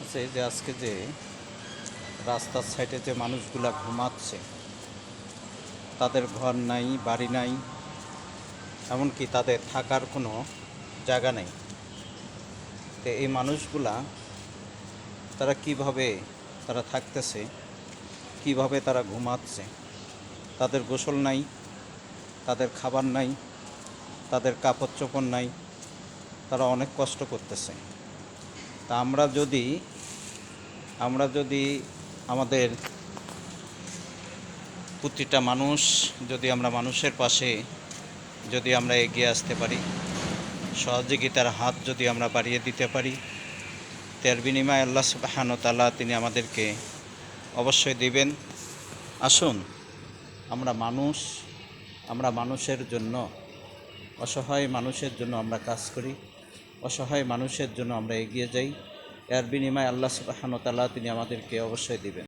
লাগতেছে যে আজকে যে রাস্তার সাইডে যে মানুষগুলা ঘুমাচ্ছে, তাদের ঘর নাই, বাড়ি নাই, এমনকি তাদের থাকার কোনো জায়গা নেই। তো এই মানুষগুলা তারা কিভাবে তারা থাকতেছে, কিভাবে তারা ঘুমাচ্ছে, তাদের গোসল নাই, তাদের খাবার নাই, তাদের কাপড় চোপড় নাই, তারা অনেক কষ্ট করতেছে। তা আমরা যদি আমাদের প্রতিটা মানুষ যদি আমরা মানুষের পাশে যদি আমরা এগিয়ে আসতে পারি, সহযোগিতার হাত যদি আমরা বাড়িয়ে দিতে পারি, তার বিনিময়ে আল্লাহ সুবহানাহু ওয়া তাআলা তিনি আমাদেরকে অবশ্যই দিবেন। আসুন আমরা মানুষের জন্য, অসহায় মানুষের জন্য আমরা কাজ করি, অসহায় মানুষের জন্য আমরা এগিয়ে যাই। এর বিনিময়ে আল্লাহ সুবহানাহু ওয়া তাআলা তিনি আমাদেরকে অবশ্যই দিবেন।